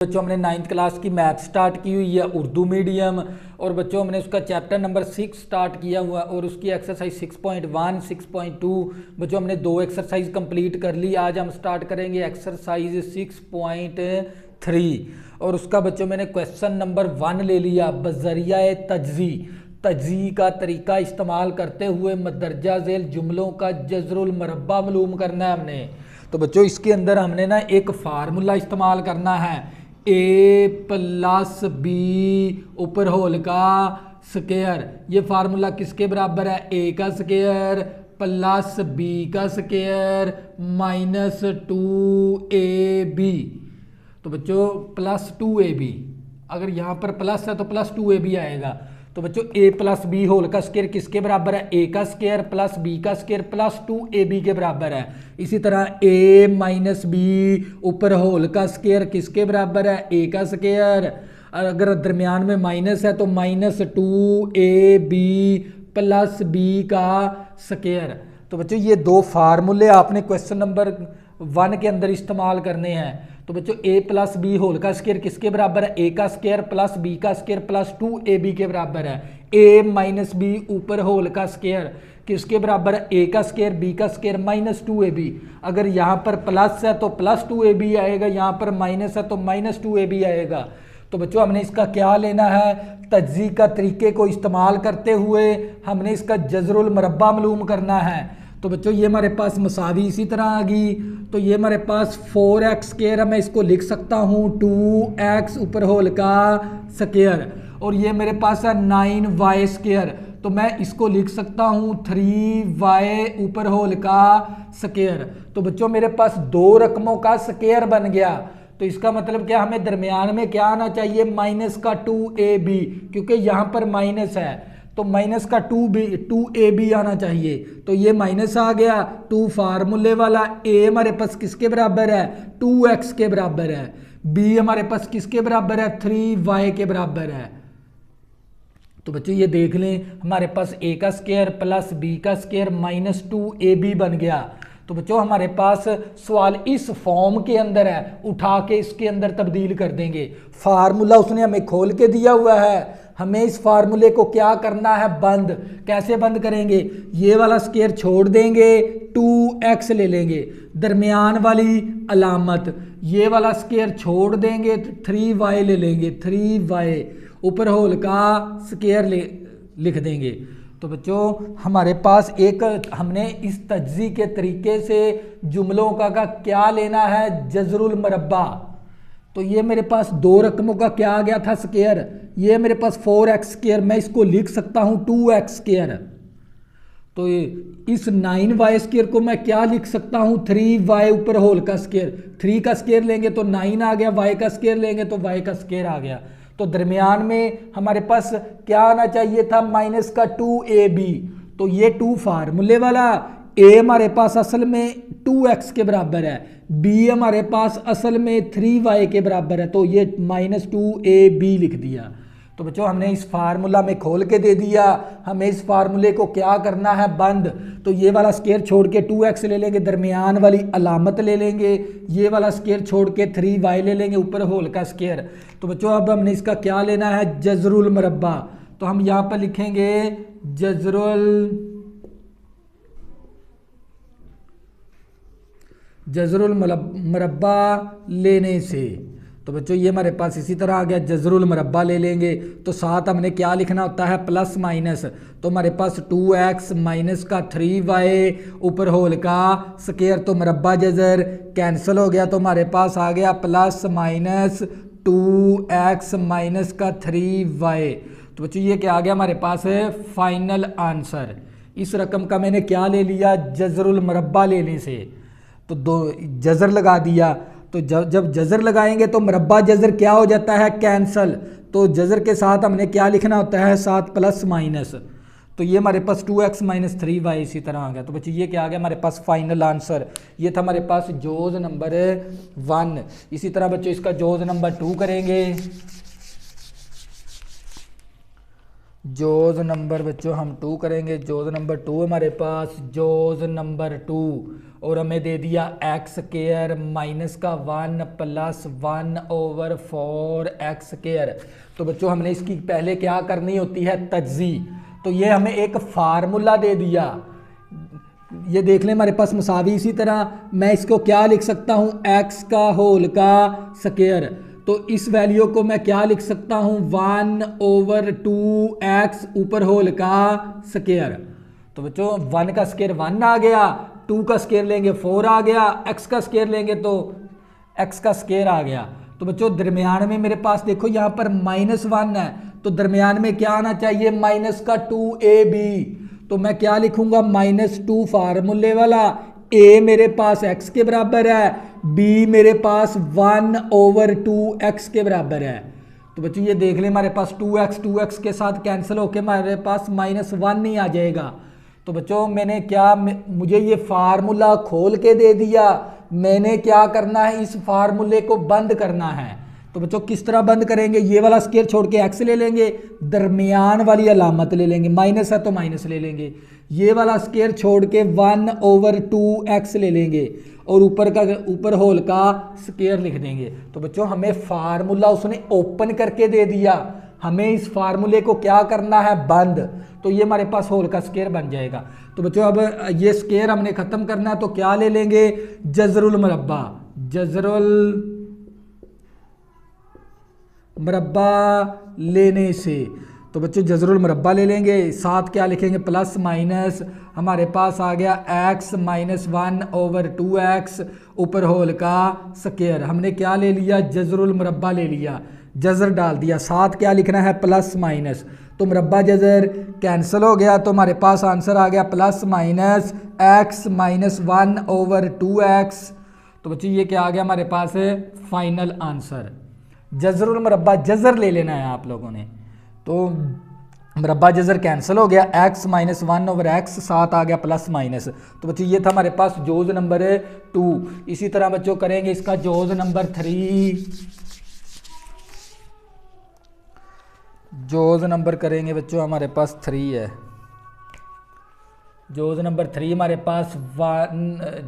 बच्चों हमने 9th class की मैथ स्टार्ट की हुई है उर्दू मीडियम। और बच्चों हमने उसका चैप्टर नंबर 6 स्टार्ट किया हुआ और उसकी एक्सरसाइज 6.1 6.2 बच्चों हमने 2 एक्सरसाइज कंप्लीट कर ली। आज हम स्टार्ट करेंगे एक्सरसाइज 6.3 और उसका बच्चों मैंने क्वेश्चन नंबर 1 ले लिया। बजरिया तज्जी का तरीका इस्तेमाल करते हुए मदरजा झेल जुमलों का जज़रुल मरब्बा मालूम करना है हमने। तो बच्चों इसके अंदर हमने ना एक फार्मूला इस्तेमाल करना है, a प्लस बी ऊपर होल का स्क्वायर। ये फार्मूला किसके बराबर है? a का स्क्वायर प्लस b का स्क्वायर माइनस 2ab। तो बच्चों प्लस 2ab, अगर यहाँ पर प्लस है तो प्लस 2ab आएगा। तो बच्चों a प्लस बी होल का स्क्वायर किसके बराबर है? a का स्क्वायर प्लस b का स्क्वायर प्लस 2ab के बराबर है। इसी तरह a माइनस बी ऊपर होल का स्क्वायर किसके बराबर है? a का स्क्वायर, अगर दरमियान में माइनस है तो माइनस 2ab प्लस b का स्क्वायर। तो बच्चों ये दो फार्मूले आपने क्वेश्चन नंबर 1 के अंदर इस्तेमाल करने हैं। तो बच्चों a प्लस बी होल का स्क्वायर किसके बराबर है? a का स्क्वायर प्लस b का स्क्वायर प्लस 2ab के बराबर है। a माइनस बी ऊपर होल का स्क्वायर किसके बराबर है? a का स्क्वायर b का स्क्वायर माइनस 2ab। अगर यहाँ पर प्लस है तो प्लस 2ab आएगा, यहाँ पर माइनस है तो माइनस 2ab आएगा। तो बच्चों हमने इसका क्या लेना है? तज्जी का तरीके को इस्तेमाल करते हुए हमने इसका जज़रुल मरब्बा मालूम करना है। तो बच्चों ये हमारे पास मसावी इसी तरह आ गई। तो ये हमारे पास 4x स्क्वायर है, मैं इसको लिख सकता हूँ 2x ऊपर होल का स्क्वायर। और ये मेरे पास है 9y स्क्वायर, तो मैं इसको लिख सकता हूँ 3y ऊपर होल का स्क्वायर। तो बच्चों मेरे पास दो रकमों का स्क्वायर बन गया। तो इसका मतलब क्या, हमें दरमियान में क्या आना चाहिए? माइनस का 2ab, क्योंकि यहाँ पर माइनस है तो माइनस का 2ab आना चाहिए। तो ये माइनस आ गया। 2 फार्मूले वाला a हमारे पास किसके बराबर है? 2x के बराबर है। b हमारे पास किसके बराबर है? 3y के बराबर है। तो बच्चों ये देख लें, हमारे पास a का स्क्वायर प्लस b का स्क्वायर माइनस 2ab बन गया। तो बच्चों हमारे पास सवाल इस फॉर्म के अंदर है, उठा के इसके अंदर तब्दील कर देंगे। फार्मूला उसने हमें खोल के दिया हुआ है, हमें इस फार्मूले को क्या करना है? बंद। कैसे बंद करेंगे? ये वाला स्क्वायर छोड़ देंगे, 2x ले लेंगे दरमियान वाली अलामत, ये वाला स्क्वायर छोड़ देंगे 3y ले लेंगे, 3y ऊपर होल का स्क्वायर लिख देंगे। तो बच्चों हमारे पास एक, हमने इस तज्जी के तरीके से जुमलों का क्या लेना है? जज़रुल मरब्बा। तो ये मेरे पास दो रकमों का क्या आ गया था? स्क्वायर। ये मेरे पास 4x स्क्वायर, मैं इसको लिख सकता हूँ 2x स्क्वायर। तो इस 9y स्क्वायर को मैं क्या लिख सकता हूँ? 3y ऊपर होल का स्क्वायर। 3 का स्क्वायर लेंगे तो 9 आ गया, y का स्क्वायर लेंगे तो y का स्क्वायर आ गया। तो दरमियान में हमारे पास क्या आना चाहिए था? माइनस का 2ab। तो ये 2 फार्मूले वाला, a हमारे पास असल में 2x के बराबर है, b हमारे पास असल में 3y के बराबर है, तो ये माइनस 2ab लिख दिया। तो बच्चों हमने इस फार्मूला में खोल के दे दिया, हमें इस फार्मूले को क्या करना है? बंद। तो ये वाला स्क्वायर छोड़ के 2x ले लेंगे, दरमियान वाली अलामत ले लेंगे, ये वाला स्क्वायर छोड़ के 3y ले लेंगे ऊपर होल का स्क्वायर। तो बच्चों अब हमने इसका क्या लेना है? जज़रुल मरब्बा। तो हम यहाँ पर लिखेंगे जज़रुल मरब्बा लेने से। तो बच्चों ये हमारे पास इसी तरह आ गया, जज़रुल मरब्बा ले लेंगे तो साथ हमने क्या लिखना होता है? Plus minus. तो हमारे पास 2x माइनस का 3y ऊपर होल का स्क्वायर, तो मरब्बा जज़र कैंसिल हो गया, तो हमारे पास आ गया प्लस माइनस 2x माइनस का 3y। तो बच्चों ये क्या आ गया हमारे पास है? Final answer. इस रकम का मैंने क्या ले लिया? जज़रुल मरब्बा लेने से। तो दो जज़र लगा दिया, तो जब जज़र लगाएंगे तो मरब्बा जज़र क्या हो जाता है? कैंसल। तो जज़र के साथ हमने क्या लिखना होता है? साथ प्लस माइनस। तो ये हमारे पास 2x माइनस 3y इसी तरह आ गया। तो बच्चे ये क्या आ गया हमारे पास? Final answer. ये था हमारे पास जोज नंबर 1। इसी तरह बच्चों इसका जोज नंबर 2 करेंगे। जोज नंबर बच्चों हम 2 करेंगे। जोज नंबर 2 हमारे पास जोज नंबर 2 और हमें दे दिया एक्स स्क्वायर माइनस का 1 प्लस 1/4 एक्स स्क्वायर। तो बच्चों हमने इसकी पहले क्या करनी होती है, तज्जी। तो ये हमें एक फार्मूला दे दिया, ये देख लें हमारे पास मसावी। इसी तरह मैं इसको क्या लिख सकता हूँ, एक्स का होल का स्क्वायर। तो इस वैल्यू को मैं क्या लिख सकता हूँ, 1/2 एक्स ऊपर होल का स्क्वायर। तो बच्चों 1 का स्क्वायर 1 आ गया, 2 का स्क्वायर लेंगे 4 आ गया, एक्स का स्क्वायर लेंगे तो एक्स का स्क्वायर आ गया। तो बच्चों दरमियान में मेरे पास देखो यहाँ पर -1 है, तो दरमियान में क्या आना चाहिए, माइनस का 2ab। तो मैं क्या लिखूंगा, -2 फार्मूले वाला, a मेरे पास x के बराबर है, b मेरे पास 1/2 x के बराबर है। तो बच्चों ये देख लें हमारे पास 2x के साथ कैंसिल होके हमारे पास -1 नहीं आ जाएगा। तो बच्चों मैंने क्या, मुझे ये फार्मूला खोल के दे दिया, मैंने क्या करना है, इस फार्मूले को बंद करना है। तो बच्चों किस तरह बंद करेंगे, ये वाला स्क्वायर छोड़ के एक्स ले लेंगे, दरमियान वाली अलामत ले लेंगे, माइनस है तो माइनस ले लेंगे, ये वाला स्क्वायर छोड़ के 1/2 एक्स ले लेंगे और ऊपर होल का स्क्वायर लिख देंगे। तो बच्चों हमें फार्मूला उसने ओपन करके दे दिया, हमें इस फार्मूले को क्या करना है, बंद। तो ये हमारे पास होल का स्क्वायर बन जाएगा। तो बच्चों अब ये स्क्वायर हमने खत्म करना है, तो क्या ले लेंगे, जजरुल मुरब्बा। जजरुल मुरब्बा लेने से, तो बच्चों जजरुल मुरब्बा ले लेंगे, साथ क्या लिखेंगे, प्लस माइनस, हमारे पास आ गया x - 1/2 एक्स ऊपर होल का स्क्वायर। हमने क्या ले लिया, जजरुल मुरब्बा ले लिया, जजर डाल दिया, साथ क्या लिखना है, प्लस माइनस। तो मुरब्बा जजर कैंसिल हो गया, तो हमारे पास आंसर आ गया प्लस माइनस x - 1/2 एक्स। तो बच्चों ये क्या आ गया हमारे पास है, फाइनल आंसर। जजरुल मुरब्बा जजर ले लेना है आप लोगों ने। तो मुरब्बा जजर कैंसिल हो गया, x - 1/x, साथ आ गया प्लस माइनस। तो बच्चों ये था हमारे पास जोज नंबर 2। इसी तरह बच्चों करेंगे इसका जोज नंबर 3। जोज नंबर करेंगे बच्चों हमारे पास 3 है। जोज नंबर 3 हमारे पास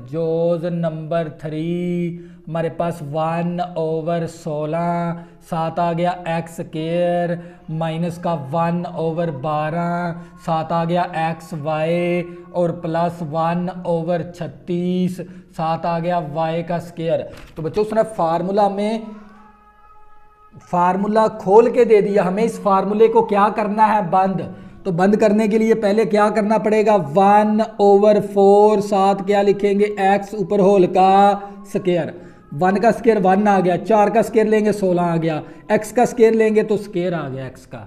जोज नंबर 3 हमारे पास 1/16, साथ आ गया एक्स स्क्वायर माइनस का 1/12, साथ आ गया एक्स वाई और प्लस 1/36, साथ आ गया वाई का स्क्वायर। तो बच्चों उसने फार्मूला खोल के दे दिया, हमें इस फार्मूले को क्या करना है, बंद। तो बंद करने के लिए पहले क्या करना पड़ेगा, 1/4, साथ क्या लिखेंगे, x ऊपर होल का स्क्वायर। 1 का स्क्वायर 1 आ गया, 4 का स्क्वायर लेंगे 16 आ गया, x का स्क्वायर लेंगे तो स्क्वायर आ गया x का।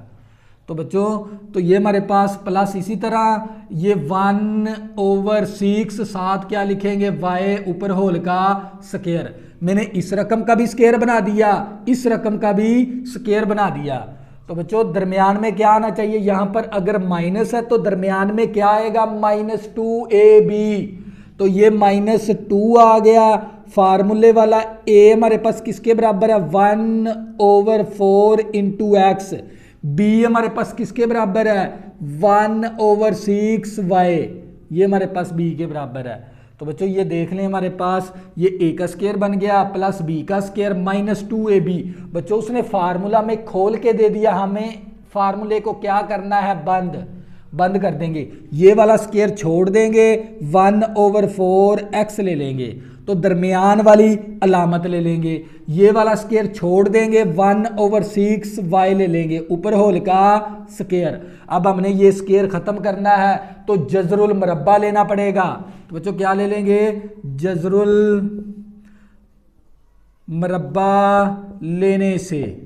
तो बच्चों तो ये हमारे पास प्लस, इसी तरह ये 1/6, साथ क्या लिखेंगे, y ऊपर होल का स्क्वायर। मैंने इस रकम का भी स्क्वायर बना दिया, इस रकम का भी स्क्वायर बना दिया। तो बच्चों दरमियान में क्या आना चाहिए, यहां पर अगर माइनस है तो दरमियान में क्या आएगा, -2ab। तो ये -2 आ गया, फार्मूले वाला a हमारे पास किसके बराबर है, 1/4 × x। b हमारे पास किसके बराबर है, 1/6y, ये हमारे पास b के बराबर है। तो बच्चों ये देख लें हमारे पास ये a का स्क्वायर बन गया प्लस b का स्क्वायर -2ab। बच्चों उसने फार्मूला में खोल के दे दिया, हमें फार्मूले को क्या करना है, बंद कर देंगे। ये वाला स्क्वायर छोड़ देंगे, 1/4 x ले लेंगे, तो दरमियान वाली अलामत ले लेंगे। ये वाला स्क्वायर छोड़ देंगे, 1/6 y ले लेंगे, ऊपर होल का स्क्वायर। अब हमने ये स्क्वायर खत्म करना है तो जजरुल मुरब्बा लेना पड़ेगा। तो बच्चों क्या ले लेंगे, जजरुल मुरब्बा लेने से,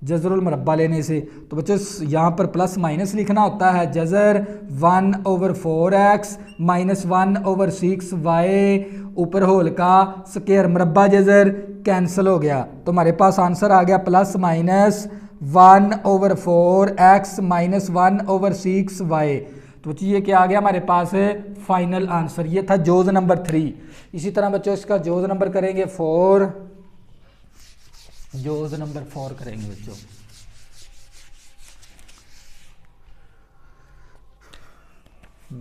जजरुल मुरब्बा लेने से। तो बच्चों यहाँ पर प्लस माइनस लिखना होता है, जजर 1/4x - 1/6y ऊपर होल का स्क्वायर, मुरब्बा जजर कैंसिल हो गया, तो हमारे पास आंसर आ गया प्लस माइनस 1/4x - 1/6y। तो बच्चों ये क्या आ गया हमारे पास है, फाइनल आंसर। ये था जोज नंबर 3। इसी तरह बच्चों इसका जोज नंबर करेंगे 4। जोज नंबर 4 करेंगे बच्चों।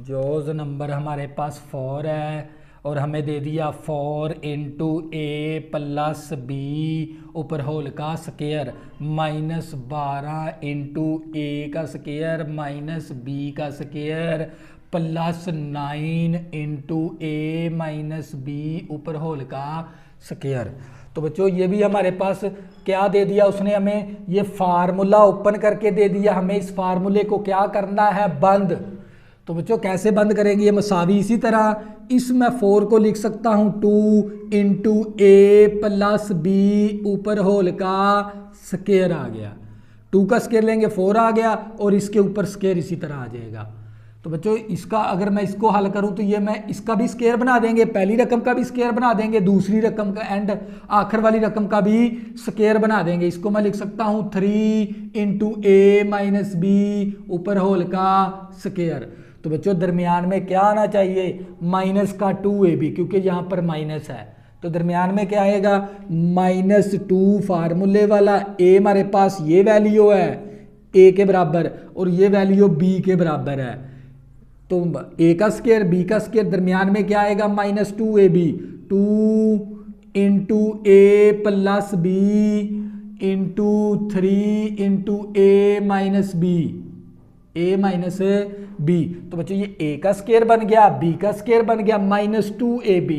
जोज नंबर हमारे पास 4 है और हमें दे दिया 4 इंटू ए प्लस बी ऊपर होल का स्केयर माइनस 12 इंटू ए का स्केयर माइनस बी का स्केयर प्लस 9 इंटू ए माइनस बी ऊपर होल का स्केयर। तो बच्चों ये भी हमारे पास क्या दे दिया उसने, हमें ये फार्मूला ओपन करके दे दिया। हमें इस फार्मूले को क्या करना है, बंद। तो बच्चों कैसे बंद करेंगे, ये मसावी इसी तरह इसमें 4 को लिख सकता हूँ 2 इंटू ए प्लस बी ऊपर होल का स्केयर आ गया। 2 का स्केयर लेंगे 4 आ गया और इसके ऊपर स्केयर इसी तरह आ जाएगा। तो बच्चों इसका अगर मैं इसको हल करूं तो ये मैं इसका भी स्केयर बना देंगे, पहली रकम का भी स्केयर बना देंगे, दूसरी रकम का एंड आखिर वाली रकम का भी स्केयर बना देंगे। इसको मैं लिख सकता हूं 3 इंटू ए माइनस बी ऊपर होल का स्केयर। तो बच्चों दरमियान में क्या आना चाहिए, माइनस का 2ab, क्योंकि यहाँ पर माइनस है तो दरमियान में क्या आएगा -2 फार्मूले वाला। ए हमारे पास ये वैल्यू है ए के बराबर और ये वैल्यू बी के बराबर है। तो ए का स्केयर बी का स्केयर दरमियान में क्या आएगा -2ab, 2 इंटू ए प्लस बी इंटू 3 इंटू ए माइनस बी, ए माइनस बी। तो बच्चों ये ए का स्केयर बन गया, बी का स्केयर बन गया -2ab।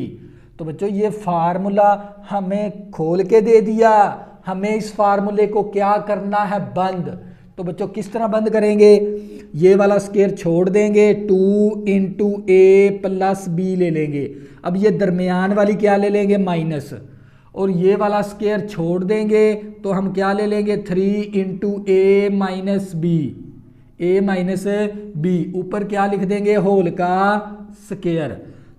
तो बच्चों ये फार्मूला हमें खोल के दे दिया, हमें इस फार्मूले को क्या करना है, बंद। तो बच्चों किस तरह बंद करेंगे, ये वाला स्केयर छोड़ देंगे, 2 इंटू ए प्लस बी ले लेंगे। अब ये दरमियान वाली क्या ले लेंगे, माइनस, और ये वाला स्केयर छोड़ देंगे तो हम क्या ले लेंगे 3 इंटू ए माइनस बी, ए माइनस बी ऊपर क्या लिख देंगे, होल का स्केयर।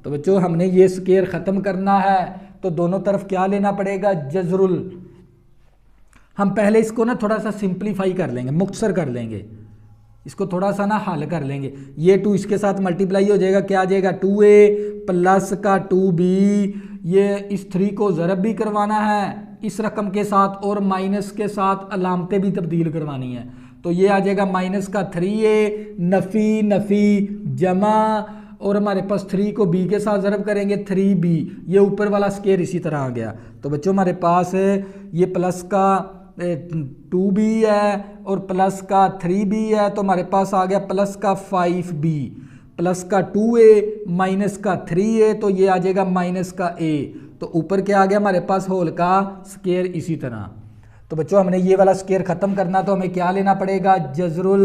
तो बच्चों हमने ये स्केयर ख़त्म करना है तो दोनों तरफ क्या लेना पड़ेगा, जजरुल। हम पहले इसको ना थोड़ा सा सिंप्लीफाई कर लेंगे, मुख्तसर कर लेंगे, इसको थोड़ा सा ना हल कर लेंगे। ये 2 इसके साथ मल्टीप्लाई हो जाएगा, क्या आ जाएगा 2a प्लस का 2b। ये इस 3 को ज़रब भी करवाना है इस रकम के साथ और माइनस के साथ अलामतें भी तब्दील करवानी है। तो ये आ जाएगा माइनस का 3a नफ़ी नफ़ी जमा और हमारे पास 3 को b के साथ ज़रब करेंगे 3b, ये ऊपर वाला स्केयर इसी तरह आ गया। तो बच्चों हमारे पास ये प्लस का 2b है और प्लस का 3b है, तो हमारे पास आ गया प्लस का 5b प्लस का 2a माइनस का 3a, तो ये आ जाएगा माइनस का a। तो ऊपर क्या आ गया हमारे पास, होल का स्केयर इसी तरह। तो बच्चों हमने ये वाला स्केयर ख़त्म करना तो हमें क्या लेना पड़ेगा, जजरुल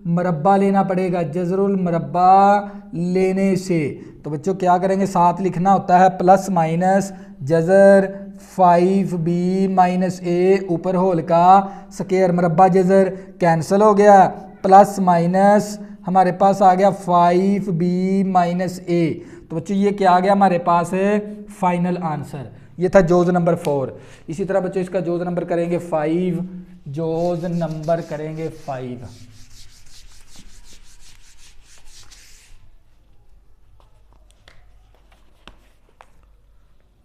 मरब्बा लेना पड़ेगा। जजरुल मरब्बा लेने से तो बच्चों क्या करेंगे, साथ लिखना होता है plus minus Jhajjar 5b minus a ऊपर होल का स्केयर, मरब्बा जजर कैंसिल हो गया, प्लस माइनस हमारे पास आ गया 5b माइनस a। तो बच्चों ये क्या आ गया हमारे पास है, फाइनल आंसर। ये था जोज नंबर 4। इसी तरह बच्चों इसका जोज नंबर करेंगे 5, जोज नंबर करेंगे 5।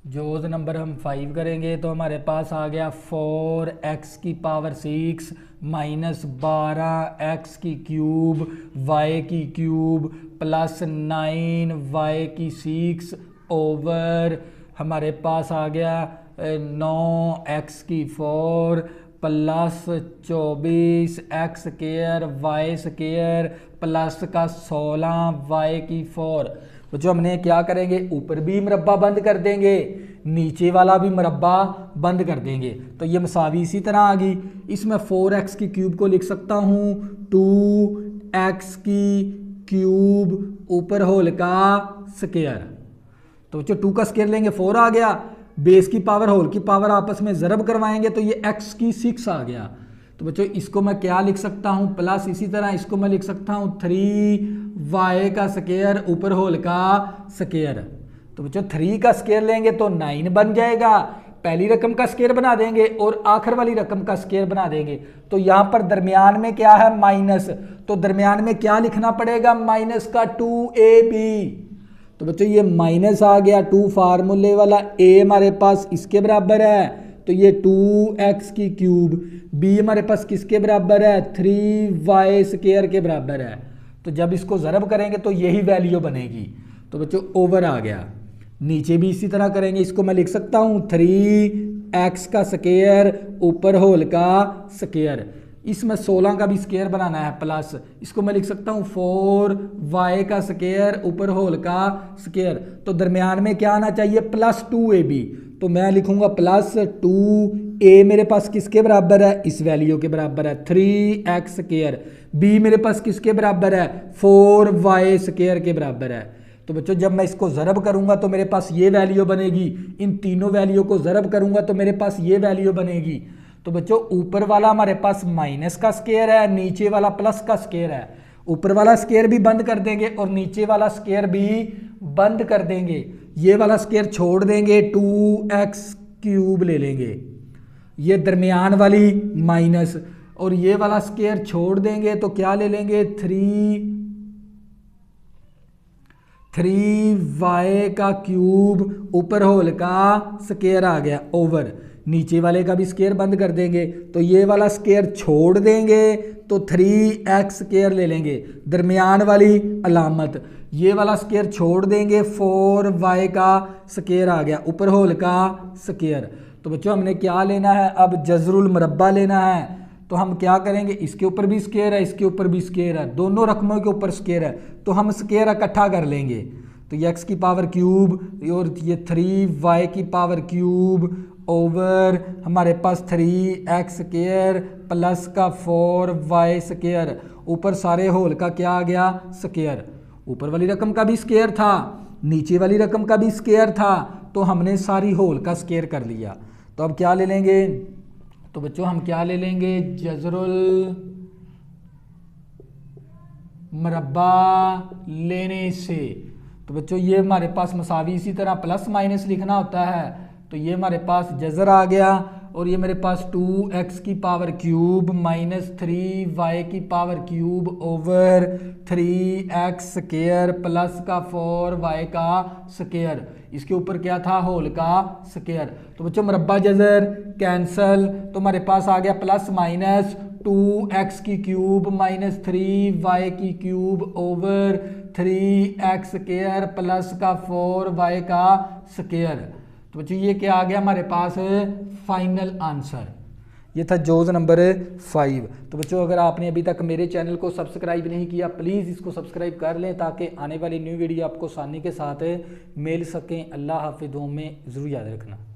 जोज नंबर हम 5 करेंगे तो हमारे पास आ गया 4x की पावर 6 माइनस 12x की क्यूब y की क्यूब प्लस 9y की 6 ओवर हमारे पास आ गया 9x की 4 plus 24x square y square plus का 16y की 4। तो जो हमने क्या करेंगे, ऊपर भी मरब्बा बंद कर देंगे, नीचे वाला भी मरब्बा बंद कर देंगे। तो ये मसावी इसी तरह आ गई। इसमें 4x की क्यूब को लिख सकता हूँ 2x की क्यूब ऊपर होल का स्केयर। तो बच्चों 2 का स्केयर लेंगे 4 आ गया, बेस की पावर होल की पावर आपस में ज़रब करवाएंगे तो ये x की 6 आ गया। तो बच्चों इसको मैं क्या लिख सकता हूँ, प्लस इसी तरह इसको मैं लिख सकता हूँ 3y का स्केयर ऊपर होल का स्केयर। तो बच्चों 3 का स्केयर लेंगे तो 9 बन जाएगा, पहली रकम का स्केयर बना देंगे और आखिर वाली रकम का स्केयर बना देंगे। तो यहाँ पर दरमियान में क्या है, माइनस, तो दरमियान में क्या लिखना पड़ेगा, माइनस का 2ab। तो बच्चों ये माइनस आ गया 2 फार्मूले वाला, a हमारे पास इसके बराबर है तो ये 2x की क्यूब, b हमारे पास किसके बराबर है, 3y स्केयर के बराबर है। तो जब इसको ज़रब करेंगे तो यही वैल्यू बनेगी। तो बच्चों ओवर आ गया। नीचे भी इसी तरह करेंगे, इसको मैं लिख सकता हूँ 3x का स्क्वायर ऊपर होल का स्क्वायर। इसमें 16 का भी स्क्वायर बनाना है प्लस, इसको मैं लिख सकता हूँ 4y का स्क्वायर ऊपर होल का स्क्वायर। तो दरमियान में क्या आना चाहिए, +2ab। तो मैं लिखूंगा +2a मेरे पास किसके बराबर है, इस वैल्यू के बराबर है 3x स्क्वायर। b मेरे पास किसके बराबर है, 4y स्क्वायर के बराबर है। तो बच्चों जब मैं इसको ज़रब करूंगा तो मेरे पास ये वैल्यू बनेगी, इन तीनों वैल्यू को ज़रब करूंगा तो मेरे पास ये वैल्यू बनेगी। तो बच्चों ऊपर वाला हमारे पास माइनस का स्क्वायर है, नीचे वाला प्लस का स्क्वायर है। ऊपर वाला स्क्वायर भी बंद कर देंगे और नीचे वाला स्क्वायर भी बंद कर देंगे। ये वाला स्क्वायर छोड़ देंगे, 2x³ ले लेंगे, ये दरमियान वाली माइनस, और ये वाला स्क्वायर छोड़ देंगे तो क्या ले लेंगे, 3y³ ऊपर होल का स्क्वायर आ गया ओवर। नीचे वाले का भी स्क्वायर बंद कर देंगे तो ये वाला स्क्वायर छोड़ देंगे तो 3x² ले लेंगे, दरमियान वाली अलामत। ये वाला स्क्वायर छोड़ देंगे, 4y का स्क्वायर आ गया ऊपर होल का स्क्वायर। तो बच्चों हमने क्या लेना है, अब जज़रुल मुरब्बा लेना है। तो हम क्या करेंगे, इसके ऊपर भी स्क्वायर है, इसके ऊपर भी स्क्वायर है, दोनों रकमों के ऊपर स्क्वायर है, तो हम स्क्वायर इकट्ठा कर लेंगे। तो ये x³ और ये 3y³ ओवर हमारे पास 3x² प्लस का 4y², ऊपर सारे होल का क्या आ गया, स्क्वायर। ऊपर वाली रकम का भी स्क्वायर था, नीचे वाली रकम का भी स्क्वायर था, तो हमने सारी होल का स्क्वायर कर लिया। तो अब क्या ले लेंगे, तो बच्चों हम क्या ले लेंगे, जज़रुल मुरब्बा लेने से। तो बच्चों ये हमारे पास मसावी इसी तरह प्लस माइनस लिखना होता है। तो ये हमारे पास जज़र आ गया और ये मेरे पास 2x³ minus 3y³ over 3x² plus का 4y का स्क्वायर, इसके ऊपर क्या था, होल का स्क्वायर। तो बच्चों मुरब्बा जज़र कैंसल, तो हमारे पास आ गया plus minus 2x³ minus 3y³ over 3x² plus का 4y का स्क्वायर। तो बच्चों ये क्या आ गया हमारे पास, फाइनल आंसर। ये था जोज़ नंबर 5। तो बच्चों अगर आपने अभी तक मेरे चैनल को सब्सक्राइब नहीं किया, प्लीज़ इसको सब्सक्राइब कर लें ताकि आने वाली न्यू वीडियो आपको आसानी के साथ मिल सकें। अल्लाह हाफिज़, में ज़रूर याद रखना।